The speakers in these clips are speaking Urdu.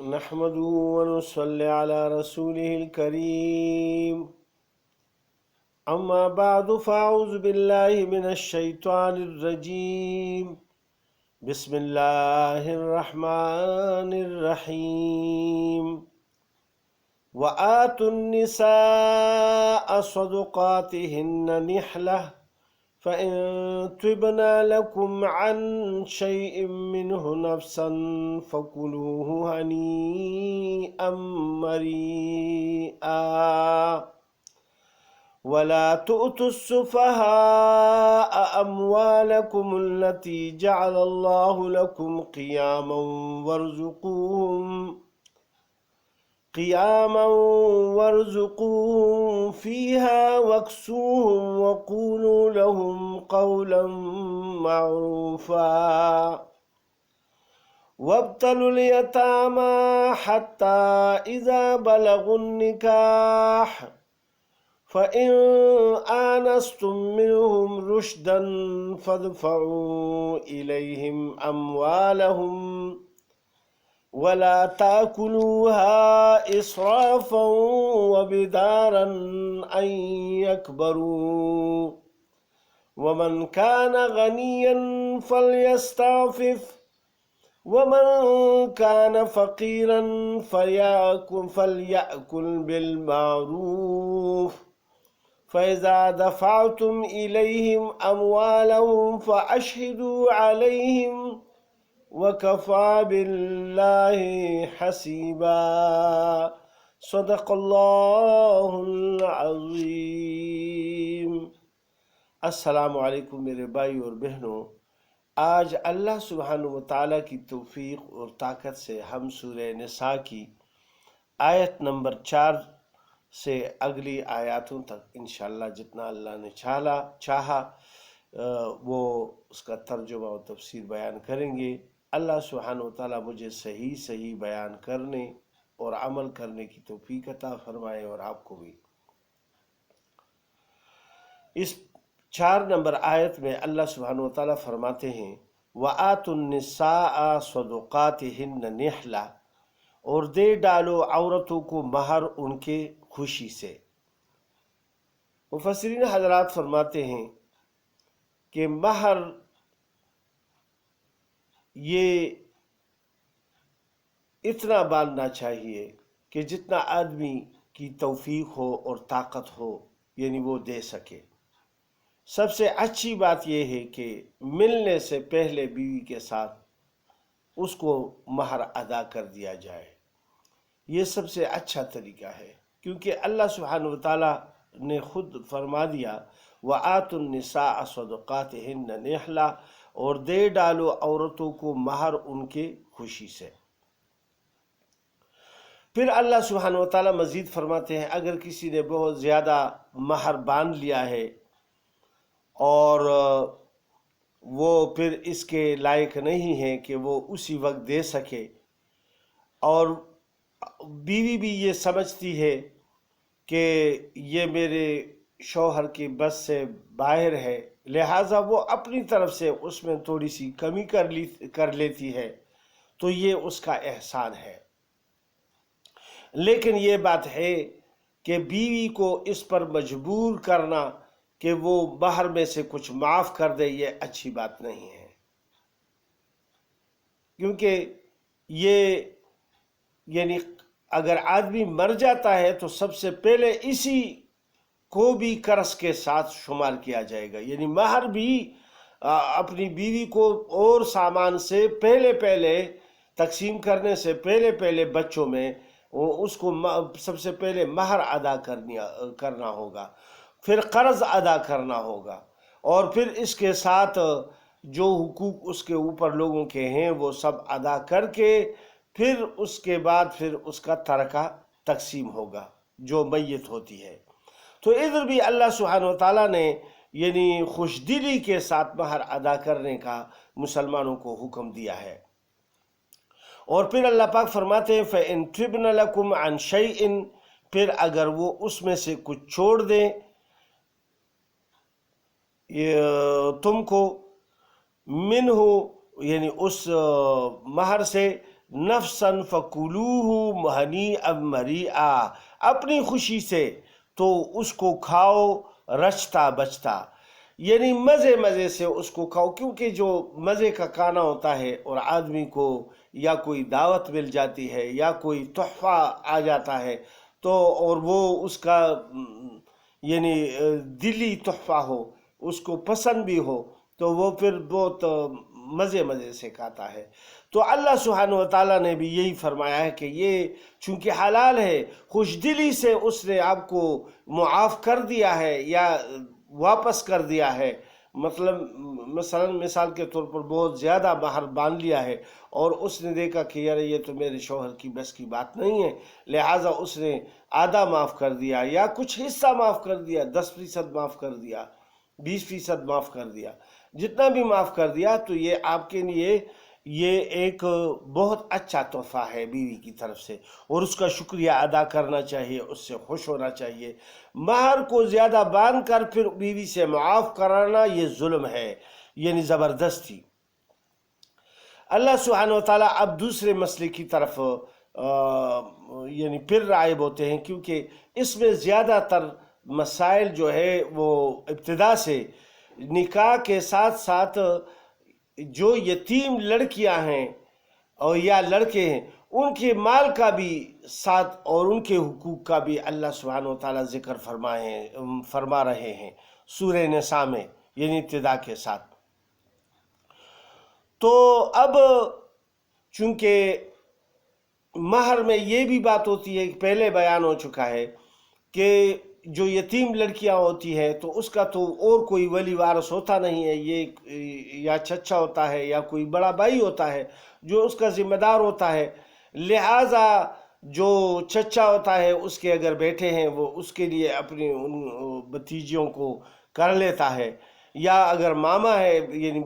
نحمده ونصلي على رسوله الكريم أما بعد فأعوذ بالله من الشيطان الرجيم بسم الله الرحمن الرحيم وآتوا النساء صدقاتهن نحلة فإن تبن لكم عن شيء منه نفسا فكلوه هنيئا مريئا ولا تؤتوا السفهاء أموالكم التي جعل الله لكم قياما وارزقوهم فيها واكسوهم وقولوا لهم قولا معروفا وابتلوا اليتامى حتى إذا بلغوا النكاح فإن آنستم منهم رشدا فادفعوا إليهم أموالهم ولا تأكلوها إسرافا وبدارا أن يكبروا ومن كان غنيا فليستعفف ومن كان فقيرا فليأكل بالمعروف فإذا دفعتم إليهم أموالهم فأشهدوا عليهم وكفى بالله حسيبا صدق الله العظيم۔ السلام علیکم میرے بھائی اور بہنوں، آج اللہ سبحانہ و تعالیٰ کی توفیق اور طاقت سے ہم سورہ نساء کی آیت نمبر 4 سے اگلی آیاتوں تک انشاءاللہ جتنا اللہ نے چاہا وہ اس کا ترجمہ و تفسیر بیان کریں گے۔ اللہ سبحانہ و تعالیٰ مجھے صحیح بیان کرنے اور عمل کرنے کی توفیق عطا فرمائے اور آپ کو بھی۔ اس 4 نمبر آیت میں اللہ سبحانہ و تعالیٰ فرماتے ہیں وَآتُوا النِّسَاءَ صَدُقَاتِهِنَّ نِحْلَةً، اور دے ڈالو عورتوں کو مہر ان کے خوشی سے۔ مفسرین حضرات فرماتے ہیں کہ مہر یہ اتنا باندھنا چاہیے کہ جتنا آدمی کی توفیق ہو اور طاقت ہو، یعنی وہ دے سکے۔ سب سے اچھی بات یہ ہے کہ ملنے سے پہلے بیوی کے ساتھ اس کو مہر ادا کر دیا جائے، یہ سب سے اچھا طریقہ ہے، کیونکہ اللہ سبحانہ و تعالیٰ نے خود فرما دیا وَآتُوا النِّسَاءَ صَدُقَاتِهِنَّ نِحْلَةً، اور دے ڈالو عورتوں کو مہر ان کے خوشی سے۔ پھر اللہ سبحانہ و تعالیٰ مزید فرماتے ہیں اگر کسی نے بہت زیادہ مہر باندھ لیا ہے اور وہ پھر اس کے لائق نہیں ہے کہ وہ اسی وقت دے سکے، اور بیوی بھی یہ سمجھتی ہے کہ یہ میرے شوہر کی بس سے باہر ہے، لہٰذا وہ اپنی طرف سے اس میں تھوڑی سی کمی کر لیتی ہے، تو یہ اس کا احسان ہے۔ لیکن یہ بات ہے کہ بیوی کو اس پر مجبور کرنا کہ وہ مہر میں سے کچھ معاف کر دے، یہ اچھی بات نہیں ہے، کیونکہ یہ یعنی اگر آدمی مر جاتا ہے تو سب سے پہلے اسی کو بھی قرض کے ساتھ شمار کیا جائے گا، یعنی مہر بھی اپنی بیوی کو اور سامان سے پہلے تقسیم کرنے سے پہلے بچوں میں اس کو سب سے پہلے مہر ادا کرنا ہوگا، پھر قرض ادا کرنا ہوگا، اور پھر اس کے ساتھ جو حقوق اس کے اوپر لوگوں کے ہیں وہ سب ادا کر کے پھر اس کے بعد پھر اس کا ترکہ تقسیم ہوگا جو میت ہوتی ہے۔ تو ادھر بھی اللہ سبحانہ و تعالیٰ نے یعنی خوش دلی کے ساتھ مہر ادا کرنے کا مسلمانوں کو حکم دیا ہے۔ اور پھر اللہ پاک فرماتے ہیں فَإِن تِبْنَ لَكُمْ عَنْ شَيْءٍ، پھر اگر وہ اس میں سے کچھ چھوڑ دیں تم کو منہ یعنی اس مہر سے نفسن فکلوہ ہنیئا مریئا، اپنی خوشی سے تو اس کو کھاؤ رچتا بچتا، یعنی مزے مزے سے اس کو کھاؤ، کیونکہ جو مزے کا کھانا ہوتا ہے اور آدمی کو یا کوئی دعوت مل جاتی ہے یا کوئی تحفہ آ جاتا ہے تو اور وہ اس کا یعنی دلی تحفہ ہو، اس کو پسند بھی ہو، تو وہ پھر بہت مزے مزے سے کھاتا ہے۔ تو اللہ سبحانہ و تعالیٰ نے بھی یہی فرمایا ہے کہ یہ چونکہ حلال ہے، خوش دلی سے اس نے آپ کو معاف کر دیا ہے یا واپس کر دیا ہے، مطلب مثال کے طور پر بہت زیادہ مہر باندھ لیا ہے اور اس نے دیکھا کہ یار یہ تو میرے شوہر کی بس کی بات نہیں ہے، لہٰذا اس نے آدھا معاف کر دیا یا کچھ حصہ معاف کر دیا، 10% معاف کر دیا، 20% معاف کر دیا، جتنا بھی معاف کر دیا، تو یہ آپ کے لیے یہ ایک بہت اچھا تحفہ ہے بیوی کی طرف سے، اور اس کا شکریہ ادا کرنا چاہیے، اس سے خوش ہونا چاہیے۔ مہر کو زیادہ باندھ کر پھر بیوی سے معاف کرانا یہ ظلم ہے، یعنی زبردستی۔ اللہ سبحانہ و تعالیٰ اب دوسرے مسئلے کی طرف یعنی پھر راغب ہوتے ہیں، کیونکہ اس میں زیادہ تر مسائل جو ہے وہ ابتدا سے نکاح کے ساتھ ساتھ جو یتیم لڑکیاں ہیں اور یا لڑکے ہیں ان کے مال کا بھی ساتھ اور ان کے حقوق کا بھی اللہ سبحانہ و تعالیٰ ذکر فرما رہے ہیں سورہ نساء میں، یعنی ابتدا کے ساتھ۔ تو اب چونکہ مہر میں یہ بھی بات ہوتی ہے کہ پہلے بیان ہو چکا ہے کہ جو یتیم لڑکیاں ہوتی ہیں تو اس کا تو اور کوئی ولی وارث ہوتا نہیں ہے، یہ یا چچا ہوتا ہے یا کوئی بڑا بھائی ہوتا ہے جو اس کا ذمہ دار ہوتا ہے، لہٰذا جو چچا ہوتا ہے اس کے اگر بیٹے ہیں وہ اس کے لیے اپنی ان بھتیجیوں کو کر لیتا ہے، یا اگر ماما ہے یعنی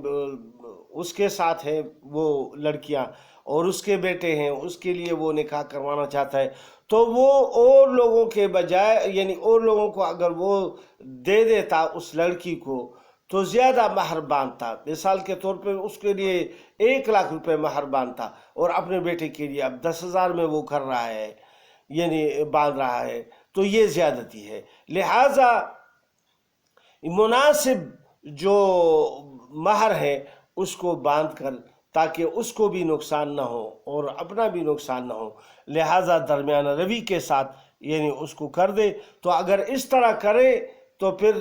اس کے ساتھ ہے وہ لڑکیاں اور اس کے بیٹے ہیں اس کے لیے وہ نکاح کروانا چاہتا ہے، تو وہ اور لوگوں کے بجائے یعنی اور لوگوں کو اگر وہ دے دیتا اس لڑکی کو تو زیادہ مہر باندھتا، مثال کے طور پر اس کے لیے 1,00,000 روپے مہر باندھتا اور اپنے بیٹے کے لیے اب 10,000 میں وہ کر رہا ہے، یعنی باندھ رہا ہے، تو یہ زیادتی ہے۔ لہٰذا مناسب جو مہر ہے اس کو باندھ کر تاکہ اس کو بھی نقصان نہ ہو اور اپنا بھی نقصان نہ ہو، لہٰذا درمیانہ روی کے ساتھ یعنی اس کو کر دے۔ تو اگر اس طرح کرے تو پھر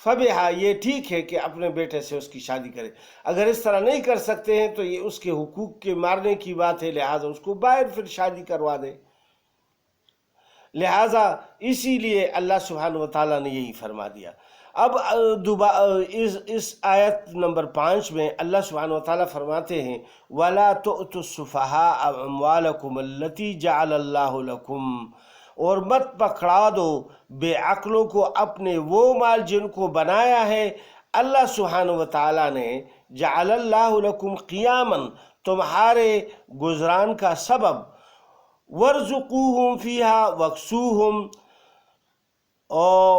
فبہا، یہ ٹھیک ہے کہ اپنے بیٹے سے اس کی شادی کرے۔ اگر اس طرح نہیں کر سکتے ہیں تو یہ اس کے حقوق کے مارنے کی بات ہے، لہٰذا اس کو باہر پھر شادی کروا دے۔ لہٰذا اسی لیے اللہ سبحانہ و تعالیٰ نے یہی فرما دیا۔ اب اس آیت نمبر 5 میں اللہ سبحانہ و تعالیٰ فرماتے ہیں وَلَا تُؤْتُوا السُّفَهَاءَ أَمْوَالَكُمُ الَّتِي جَعَلَ اللَّهُ لَكُمْ، اور مت پکڑا دو بے عقلوں کو اپنے وہ مال جن کو بنایا ہے اللہ سبحانہ و تعالیٰ نے، جعل اللہ لکم قیاماً، تمہارے گزران کا سبب، وَارْزُقُوهُمْ فِيهَا وَاكْسُوهُمْ، اور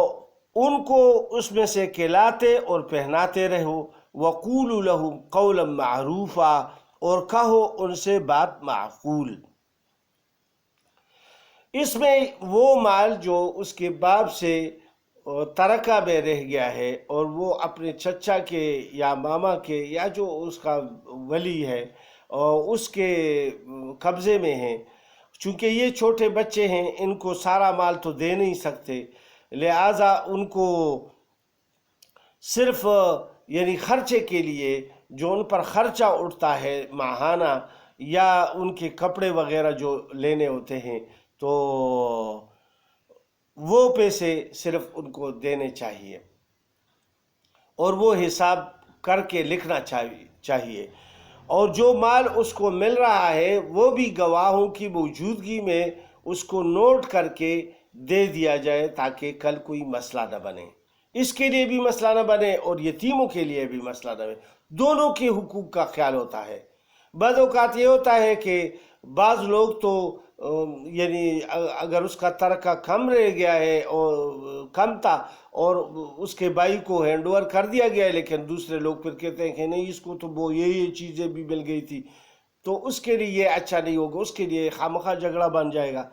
ان کو اس میں سے کھلاتے اور پہناتے رہو، وَقُولُوا لَهُمْ قَوْلًا مَعْرُوفًا، اور کہو ان سے بات معقول۔ اس میں وہ مال جو اس کے باپ سے ترکہ میں رہ گیا ہے اور وہ اپنے چچا کے یا ماما کے یا جو اس کا ولی ہے اور اس کے قبضے میں ہیں، چونکہ یہ چھوٹے بچے ہیں ان کو سارا مال تو دے نہیں سکتے، لہٰذا ان کو صرف یعنی خرچے کے لیے جو ان پر خرچہ اٹھتا ہے ماہانہ یا ان کے کپڑے وغیرہ جو لینے ہوتے ہیں تو وہ پیسے صرف ان کو دینے چاہیے اور وہ حساب کر کے لکھنا چاہیے، اور جو مال اس کو مل رہا ہے وہ بھی گواہوں کی موجودگی میں اس کو نوٹ کر کے دے دیا جائے تاکہ کل کوئی مسئلہ نہ بنے، اس کے لیے بھی مسئلہ نہ بنے اور یتیموں کے لیے بھی مسئلہ نہ بنے، دونوں کے حقوق کا خیال ہوتا ہے۔ بعض اوقات یہ ہوتا ہے کہ بعض لوگ تو یعنی اگر اس کا ترکہ کم رہ گیا ہے اور کم تھا اور اس کے بھائی کو ہینڈ اوور کر دیا گیا ہے، لیکن دوسرے لوگ پھر کہتے ہیں کہ نہیں اس کو تو وہ یہ چیزیں بھی مل گئی تھی، تو اس کے لیے یہ اچھا نہیں ہوگا، اس کے لیے خامخواہ جھگڑا بن جائے گا۔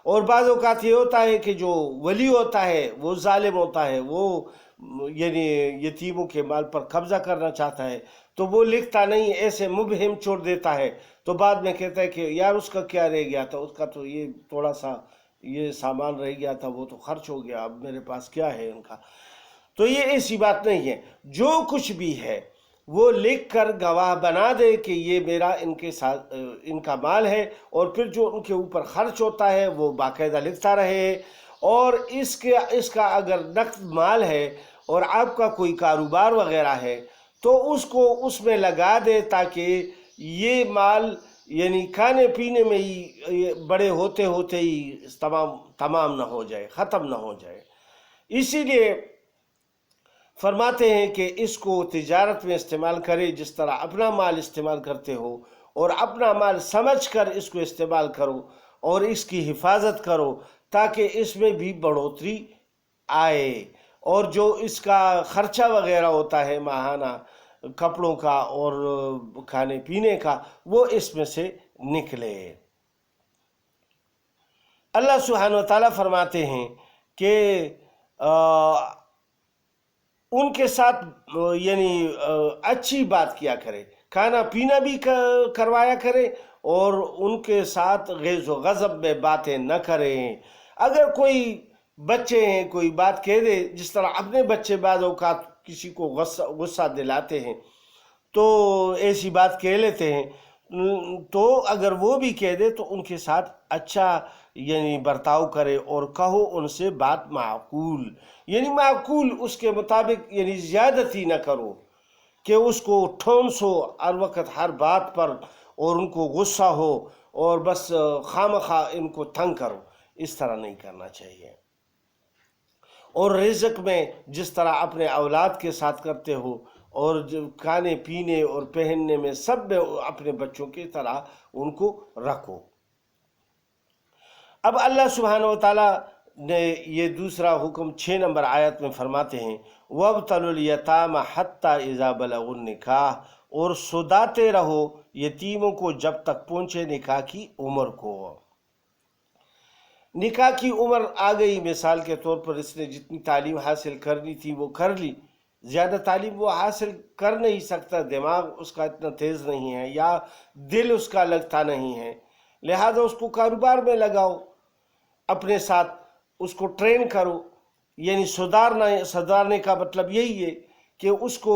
اور بعض اوقات یہ ہوتا ہے کہ جو ولی ہوتا ہے وہ ظالم ہوتا ہے، وہ یعنی یتیموں کے مال پر قبضہ کرنا چاہتا ہے، تو وہ لکھتا نہیں، ایسے مبہم چھوڑ دیتا ہے، تو بعد میں کہتا ہے کہ یار اس کا کیا رہ گیا تھا، اس کا تو یہ تھوڑا سا یہ سامان رہ گیا تھا، وہ تو خرچ ہو گیا، اب میرے پاس کیا ہے ان کا۔ تو یہ ایسی بات نہیں ہے، جو کچھ بھی ہے وہ لکھ کر گواہ بنا دے کہ یہ میرا ان کے ساتھ ان کا مال ہے، اور پھر جو ان کے اوپر خرچ ہوتا ہے وہ باقاعدہ لکھتا رہے۔ اور اس کا اگر نقد مال ہے اور آپ کا کوئی کاروبار وغیرہ ہے تو اس کو اس میں لگا دے، تاکہ یہ مال یعنی کھانے پینے میں ہی بڑے ہوتے ہوتے ہی تمام نہ ہو جائے، ختم نہ ہو جائے۔ اسی لیے فرماتے ہیں کہ اس کو تجارت میں استعمال کرے جس طرح اپنا مال استعمال کرتے ہو، اور اپنا مال سمجھ کر اس کو استعمال کرو اور اس کی حفاظت کرو، تاکہ اس میں بھی بڑھوتری آئے، اور جو اس کا خرچہ وغیرہ ہوتا ہے ماہانہ کپڑوں کا اور کھانے پینے کا، وہ اس میں سے نکلے۔ اللہ سبحانہ وتعالیٰ فرماتے ہیں کہ ان کے ساتھ یعنی اچھی بات کیا کرے، کھانا پینا بھی کروایا کرے، اور ان کے ساتھ غیظ و غضب میں باتیں نہ کریں۔ اگر کوئی بچے ہیں کوئی بات کہہ دے، جس طرح اپنے بچے بعض اوقات کسی کو غصہ دلاتے ہیں تو ایسی بات کہہ لیتے ہیں، تو اگر وہ بھی کہہ دے تو ان کے ساتھ اچھا یعنی برتاؤ کرے، اور کہو ان سے بات معقول، یعنی معقول اس کے مطابق، یعنی زیادتی نہ کرو کہ اس کو ٹھونسو ہر وقت ہر بات پر، اور ان کو غصہ ہو اور بس خامخواہ ان کو تنگ کرو، اس طرح نہیں کرنا چاہیے۔ اور رزق میں جس طرح اپنے اولاد کے ساتھ کرتے ہو، اور کھانے پینے اور پہننے میں سب میں اپنے بچوں کی طرح ان کو رکھو۔ اب اللہ سبحانہ وتعالیٰ نے یہ دوسرا حکم 6 نمبر آیت میں فرماتے ہیں، وَابْتَلُوا الْيَتَامَ حَتَّى إِذَا بَلَغُوا النِّكَاحَ، اور سداتے رہو یتیموں کو جب تک پہنچے نکاح کی عمر کو۔ نکاح کی عمر آ گئی، مثال کے طور پر اس نے جتنی تعلیم حاصل کرنی تھی وہ کر لی، زیادہ تعلیم وہ حاصل کر نہیں سکتا، دماغ اس کا اتنا تیز نہیں ہے یا دل اس کا لگتا نہیں ہے، لہذا اس کو کاروبار میں لگاؤ، اپنے ساتھ اس کو ٹرین کرو، یعنی سدھارنے کا مطلب یہی ہے کہ اس کو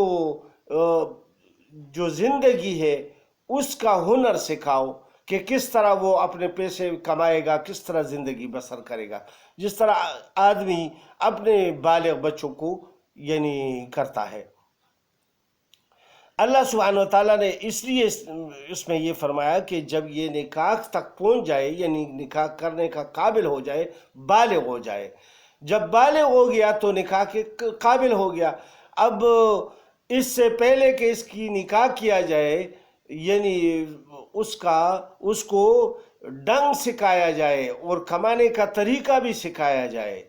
جو زندگی ہے اس کا ہنر سکھاؤ کہ کس طرح وہ اپنے پیسے کمائے گا، کس طرح زندگی بسر کرے گا، جس طرح آدمی اپنے بالغ بچوں کو یعنی کرتا ہے۔ اللہ سبحانہ وتعالیٰ نے اس لیے اس میں یہ فرمایا کہ جب یہ نکاح تک پہنچ جائے، یعنی نکاح کرنے کا قابل ہو جائے، بالغ ہو جائے، جب بالغ ہو گیا تو نکاح کے قابل ہو گیا۔ اب اس سے پہلے کہ اس کی نکاح کیا جائے، یعنی اس کو ڈنگ سکھایا جائے اور کمانے کا طریقہ بھی سکھایا جائے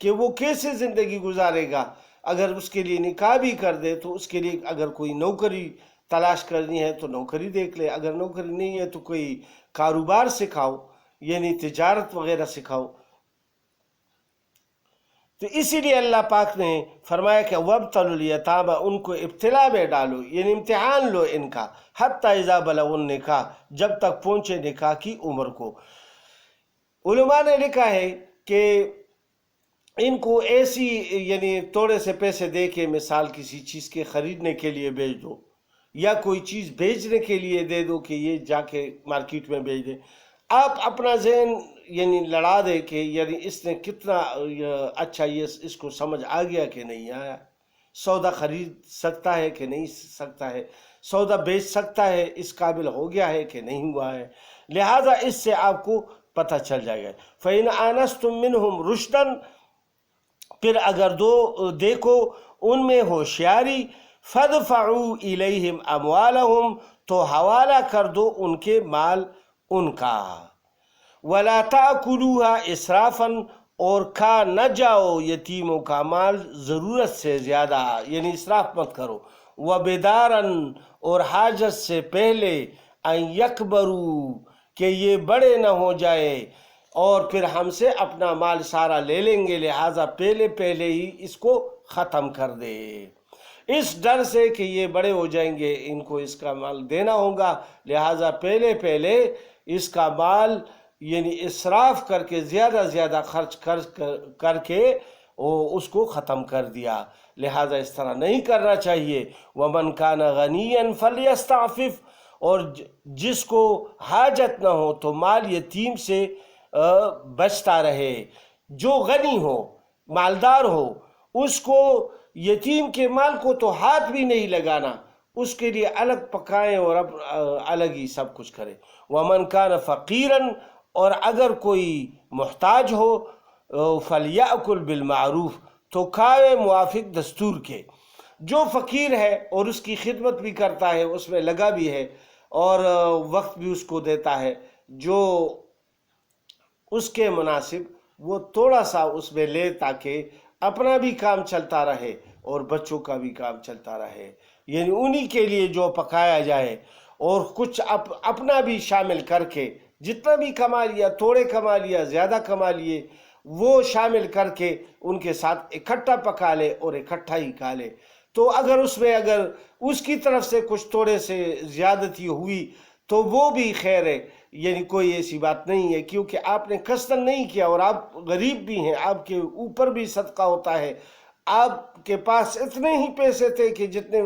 کہ وہ کیسے زندگی گزارے گا۔ اگر اس کے لیے نکاح بھی کر دے تو اس کے لیے اگر کوئی نوکری تلاش کرنی ہے تو نوکری دیکھ لے، اگر نوکری نہیں ہے تو کوئی کاروبار سکھاؤ، یعنی تجارت وغیرہ سکھاؤ۔ تو اسی لیے اللہ پاک نے فرمایا کہ وَابْتَلُوا الْيَتَامَ، ان کو ابتلا میں ڈالو، یعنی امتحان لو ان کا، حَتَّى إِذَا بَلَغُوا النِّكَاحَ، جب تک پہنچے نکاح کی عمر کو۔ علماء نے لکھا ہے کہ ان کو ایسی یعنی تھوڑے سے پیسے دے کے، مثال کسی چیز کے خریدنے کے لیے بھیج دو، یا کوئی چیز بیچنے کے لیے دے دو کہ یہ جا کے مارکیٹ میں بیچ دے، آپ اپنا ذہن یعنی لڑا دے کہ یعنی اس نے کتنا اچھا اس کو سمجھ آ گیا کہ نہیں آیا، سودا خرید سکتا ہے کہ نہیں سکتا ہے، سودا بیچ سکتا ہے، اس قابل ہو گیا ہے کہ نہیں ہوا ہے، لہٰذا اس سے آپ کو پتہ چل جائے گا۔ فَإِنْ آنَسْتُم مِّنْهُمْ رُشْدًا، پھر اگر دیکھو ان میں ہوشیاری، فَادْفَعُوا إِلَيْهِمْ أَمْوَالَهُمْ، تو حوالہ کر دو ان کے مال ان کا، وَلَا تَأْكُلُوهَا إِسْرَافًا، اور کھا نہ جاؤ یتیموں کا مال ضرورت سے زیادہ، یعنی اسراف مت کرو، وَبِدَارًا، اور حاجت سے پہلے، ان یکبروا کہ یہ بڑے نہ ہو جائے اور پھر ہم سے اپنا مال سارا لے لیں گے، لہٰذا پہلے ہی اس کو ختم کر دے۔ اس ڈر سے کہ یہ بڑے ہو جائیں گے، ان کو اس کا مال دینا ہوگا، لہٰذا پہلے اس کا مال یعنی اسراف کر کے زیادہ خرچ کر کے اس کو ختم کر دیا، لہٰذا اس طرح نہیں کرنا چاہیے۔ وَمَنْ كَانَ غَنِيًّا فَلْيَسْتَعْفِفْ اور جس کو حاجت نہ ہو تو مال یتیم سے بچتا رہے۔ جو غنی ہو، مالدار ہو، اس کو یتیم کے مال کو تو ہاتھ بھی نہیں لگانا، اس کے لیے الگ پکائیں اور الگ ہی سب کچھ کرے۔ وَمَنْ كَانَ فَقِيرًا اور اگر کوئی محتاج ہو فَلْيَأْكُلْ بِالْمَعْرُوفِ تو کھائے موافق دستور کے۔ جو فقیر ہے اور اس کی خدمت بھی کرتا ہے، اس میں لگا بھی ہے اور وقت بھی اس کو دیتا ہے، جو اس کے مناسب وہ تھوڑا سا اس میں لے تاکہ اپنا بھی کام چلتا رہے اور بچوں کا بھی کام چلتا رہے، یعنی انہی کے لیے جو پکایا جائے اور کچھ اپنا بھی شامل کر کے جتنا بھی کما لیا، تھوڑے کما لیا، زیادہ کما لیے، وہ شامل کر کے ان کے ساتھ اکٹھا پکا لے اور اکٹھا ہی کھا لے۔ تو اگر اس کی طرف سے کچھ تھوڑے سے زیادتی ہوئی تو وہ بھی خیر ہے، یعنی کوئی ایسی بات نہیں ہے، کیونکہ آپ نے قصداً نہیں کیا اور آپ غریب بھی ہیں، آپ کے اوپر بھی صدقہ ہوتا ہے، آپ کے پاس اتنے ہی پیسے تھے کہ جتنے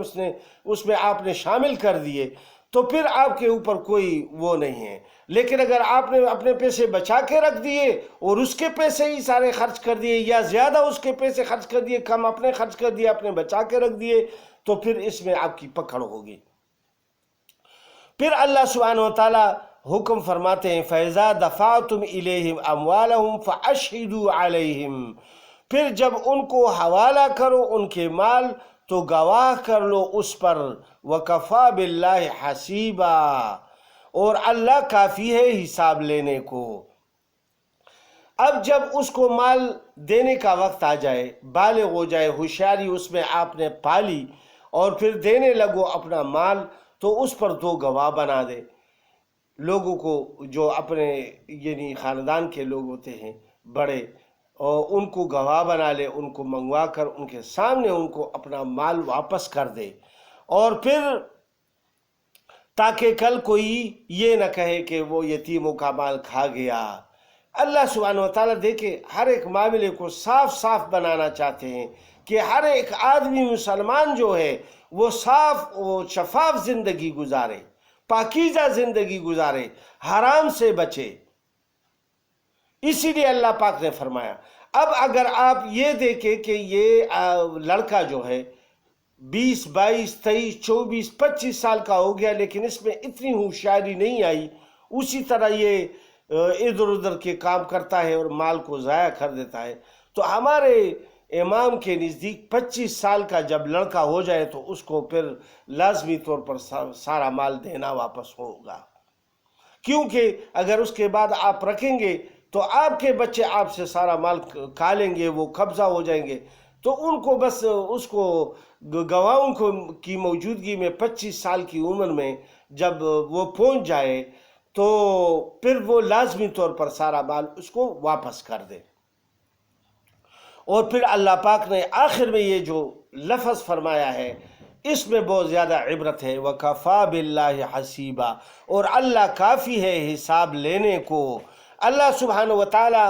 اس میں آپ نے شامل کر دیے، تو پھر آپ کے اوپر کوئی وہ نہیں ہے۔ لیکن اگر آپ نے اپنے پیسے بچا کے رکھ دیے اور اس کے پیسے ہی سارے خرچ کر دیے، یا زیادہ اس کے پیسے خرچ کر دیے، کم اپنے خرچ کر دیے، اپنے بچا کے رکھ دیے، تو پھر اس میں آپ کی پکڑ ہوگی۔ پھر اللہ سبحانہ وتعالی حکم فرماتے ہیں فَإِذَا دَفَعْتُمْ إِلَيْهِمْ أَمْوَالَهُمْ فَأَشْهِدُوا عَلَيْهِمْ پھر جب ان کو حوالہ کرو ان کے مال تو گواہ کر لو اس پر، وَكَفَى بِاللَّهِ حَسِيبًا اور اللہ کافی ہے حساب لینے کو۔ اب جب اس کو مال دینے کا وقت آ جائے، بالغ ہو جائے، ہوشیاری اس میں آپ نے پالی اور پھر دینے لگو اپنا مال، تو اس پر 2 گواہ بنا دے، لوگوں کو جو اپنے یعنی خاندان کے لوگ ہوتے ہیں بڑے، اور ان کو گواہ بنا لے، ان کو منگوا کر ان کے سامنے ان کو اپنا مال واپس کر دے، اور پھر تاکہ کل کوئی یہ نہ کہے کہ وہ یتیموں کا مال کھا گیا۔ اللہ سبحانہ وتعالیٰ دیکھے ہر ایک معاملے کو صاف بنانا چاہتے ہیں کہ ہر ایک آدمی مسلمان جو ہے وہ صاف و شفاف زندگی گزارے، پاکیزہ زندگی گزارے، حرام سے بچے۔ اسی لیے اللہ پاک نے فرمایا۔ اب اگر آپ یہ دیکھیں کہ یہ لڑکا جو ہے 20 22 23 24 25 سال کا ہو گیا، لیکن اس میں اتنی ہوشیاری نہیں آئی، اسی طرح یہ ادھر ادھر کے کام کرتا ہے اور مال کو ضائع کر دیتا ہے، تو ہمارے امام کے نزدیک 25 سال کا جب لڑکا ہو جائے تو اس کو پھر لازمی طور پر سارا مال دینا واپس ہوگا، کیونکہ اگر اس کے بعد آپ رکھیں گے تو آپ کے بچے آپ سے سارا مال کھا لیں گے، وہ قبضہ ہو جائیں گے، تو ان کو بس اس کو گواہوں کی موجودگی میں 25 سال کی عمر میں جب وہ پہنچ جائے تو پھر وہ لازمی طور پر سارا مال اس کو واپس کر دے۔ اور پھر اللہ پاک نے آخر میں یہ جو لفظ فرمایا ہے اس میں بہت زیادہ عبرت ہے، وَكَفَى بِاللَّهِ حَسِيبًا اور اللہ کافی ہے حساب لینے کو۔ اللہ سبحانہ وتعالی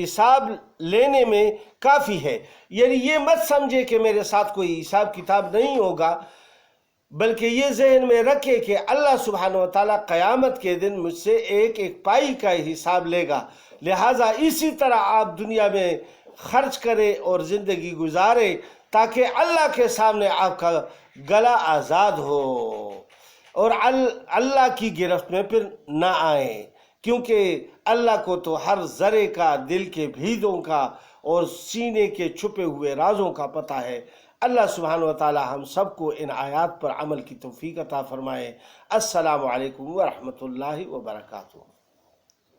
حساب لینے میں کافی ہے، یعنی یہ مت سمجھے کہ میرے ساتھ کوئی حساب کتاب نہیں ہوگا، بلکہ یہ ذہن میں رکھے کہ اللہ سبحانہ وتعالی قیامت کے دن مجھ سے ایک ایک پائی کا حساب لے گا، لہٰذا اسی طرح آپ دنیا میں خرچ کریں اور زندگی گزارے تاکہ اللہ کے سامنے آپ کا گلا آزاد ہو اور اللہ کی گرفت میں پھر نہ آئیں، کیونکہ اللہ کو تو ہر ذرے کا، دل کے بھیدوں کا اور سینے کے چھپے ہوئے رازوں کا پتہ ہے۔ اللہ سبحانہ وتعالی ہم سب کو ان آیات پر عمل کی توفیق عطا فرمائے۔ السلام علیکم ورحمۃ اللہ وبرکاتہ۔